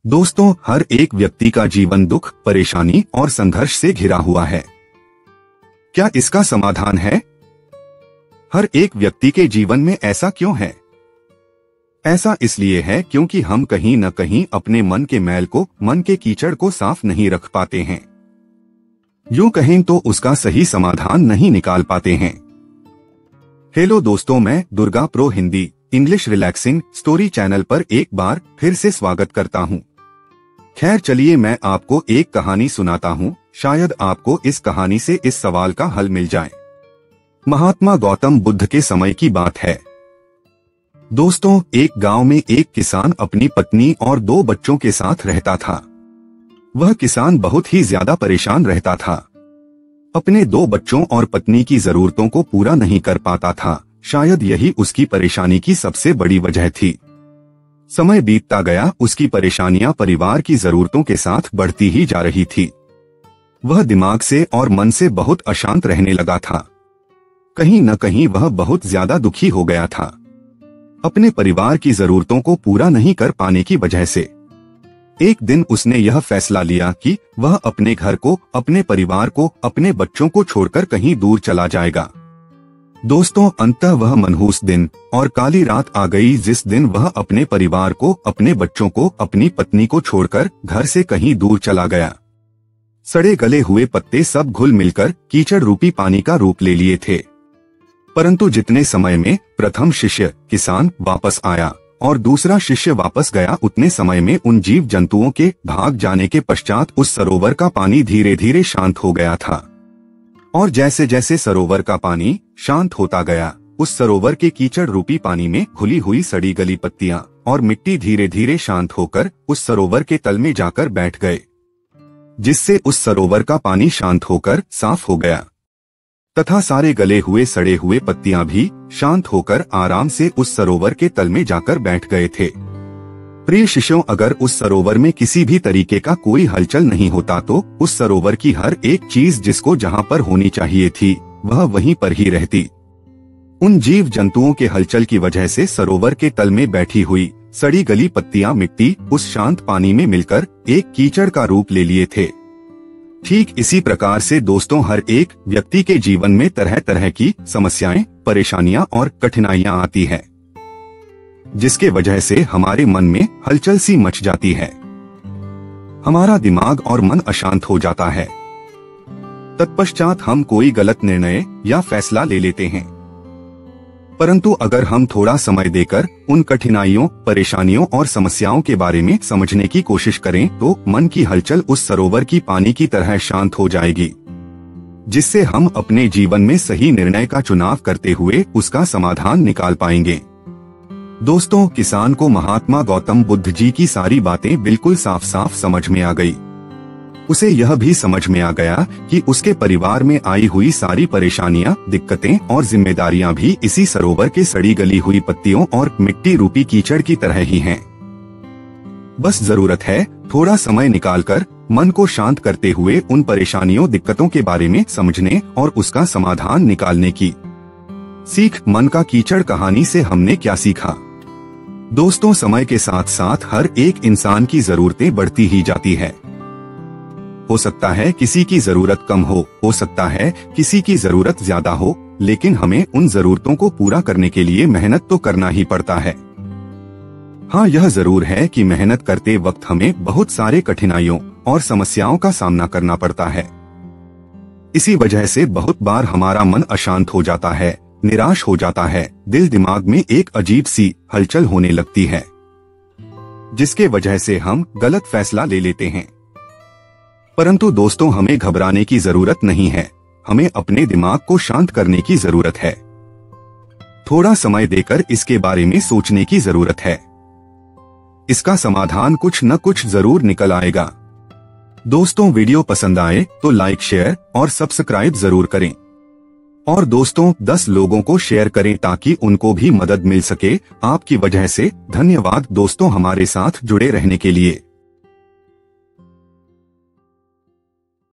दोस्तों, हर एक व्यक्ति का जीवन दुख, परेशानी और संघर्ष से घिरा हुआ है। क्या इसका समाधान है? हर एक व्यक्ति के जीवन में ऐसा क्यों है? ऐसा इसलिए है क्योंकि हम कहीं न कहीं अपने मन के मैल को, मन के कीचड़ को साफ नहीं रख पाते हैं। यूं कहें तो उसका सही समाधान नहीं निकाल पाते हैं। हेलो दोस्तों, मैं Durga pro Hindi English relaxing story channel पर एक बार फिर से स्वागत करता हूं। खैर चलिए, मैं आपको एक कहानी सुनाता हूं। शायद आपको इस कहानी से इस सवाल का हल मिल जाए। महात्मा गौतम बुद्ध के समय की बात है। दोस्तों, एक गांव में एक किसान अपनी पत्नी और 2 बच्चों के साथ रहता था। वह किसान बहुत ही ज्यादा परेशान रहता था। अपने 2 बच्चों और पत्नी की जरूरतों को पूरा नहीं कर पाता था। शायद यही उसकी परेशानी की सबसे बड़ी वजह थी। समय बीतता गया, उसकी परेशानियां परिवार की जरूरतों के साथ बढ़ती ही जा रही थी। वह दिमाग से और मन से बहुत अशांत रहने लगा था। कहीं न कहीं वह बहुत ज्यादा दुखी हो गया था, अपने परिवार की जरूरतों को पूरा नहीं कर पाने की वजह से। एक दिन उसने यह फैसला लिया कि वह अपने घर को, अपने परिवार को, अपने बच्चों को छोड़कर कहीं दूर चला जाएगा। दोस्तों, अंततः वह मनहूस दिन और काली रात आ गई जिस दिन वह अपने परिवार को, अपने बच्चों को, अपनी पत्नी को छोड़कर घर से कहीं दूर चला गया। सड़े गले हुए पत्ते सब घुल मिलकर कीचड़ रूपी पानी का रूप ले लिए थे। परंतु जितने समय में प्रथम शिष्य किसान वापस आया और दूसरा शिष्य वापस गया, उतने समय में उन जीव जंतुओं के भाग जाने के पश्चात उस सरोवर का पानी धीरे धीरे शांत हो गया था। और जैसे जैसे सरोवर का पानी शांत होता गया, उस सरोवर के कीचड़ रूपी पानी में घुली हुई सड़ी गली पत्तियां और मिट्टी धीरे धीरे शांत होकर उस सरोवर के तल में जाकर बैठ गए, जिससे उस सरोवर का पानी शांत होकर साफ हो गया तथा सारे गले हुए सड़े हुए पत्तियां भी शांत होकर आराम से उस सरोवर के तल में जाकर बैठ गए थे। प्रिय शिष्यों, अगर उस सरोवर में किसी भी तरीके का कोई हलचल नहीं होता तो उस सरोवर की हर एक चीज जिसको जहां पर होनी चाहिए थी, वह वहीं पर ही रहती। उन जीव जंतुओं के हलचल की वजह से सरोवर के तल में बैठी हुई सड़ी गली पत्तियां, मिट्टी उस शांत पानी में मिलकर एक कीचड़ का रूप ले लिए थे। ठीक इसी प्रकार से दोस्तों, हर एक व्यक्ति के जीवन में तरह तरह की समस्याएं, परेशानियां और कठिनाइयां आती है, जिसके वजह से हमारे मन में हलचल सी मच जाती है। हमारा दिमाग और मन अशांत हो जाता है। तत्पश्चात हम कोई गलत निर्णय या फैसला ले लेते हैं। परंतु अगर हम थोड़ा समय देकर उन कठिनाइयों, परेशानियों और समस्याओं के बारे में समझने की कोशिश करें तो मन की हलचल उस सरोवर की पानी की तरह शांत हो जाएगी, जिससे हम अपने जीवन में सही निर्णय का चुनाव करते हुए उसका समाधान निकाल पाएंगे। दोस्तों, किसान को महात्मा गौतम बुद्ध जी की सारी बातें बिल्कुल साफ साफ समझ में आ गई। उसे यह भी समझ में आ गया कि उसके परिवार में आई हुई सारी परेशानियां, दिक्कतें और जिम्मेदारियां भी इसी सरोवर के सड़ी गली हुई पत्तियों और मिट्टी रूपी कीचड़ की तरह ही हैं। बस जरूरत है थोड़ा समय निकालकर मन को शांत करते हुए उन परेशानियों, दिक्कतों के बारे में समझने और उसका समाधान निकालने की। सीख मन का कीचड़ कहानी से हमने क्या सीखा? दोस्तों, समय के साथ साथ हर एक इंसान की जरूरतें बढ़ती ही जाती है। हो सकता है किसी की जरूरत कम हो सकता है किसी की जरूरत ज्यादा हो, लेकिन हमें उन जरूरतों को पूरा करने के लिए मेहनत तो करना ही पड़ता है। हाँ, यह जरूर है कि मेहनत करते वक्त हमें बहुत सारे कठिनाइयों और समस्याओं का सामना करना पड़ता है। इसी वजह से बहुत बार हमारा मन अशांत हो जाता है, निराश हो जाता है, दिल दिमाग में एक अजीब सी हलचल होने लगती है, जिसके वजह से हम गलत फैसला ले लेते हैं। परंतु दोस्तों, हमें घबराने की जरूरत नहीं है। हमें अपने दिमाग को शांत करने की जरूरत है। थोड़ा समय देकर इसके बारे में सोचने की जरूरत है। इसका समाधान कुछ न कुछ जरूर निकल आएगा। दोस्तों, वीडियो पसंद आए तो लाइक, शेयर और सब्सक्राइब जरूर करें। और दोस्तों, 10 लोगों को शेयर करें ताकि उनको भी मदद मिल सके। आपकी वजह से धन्यवाद दोस्तों हमारे साथ जुड़े रहने के लिए।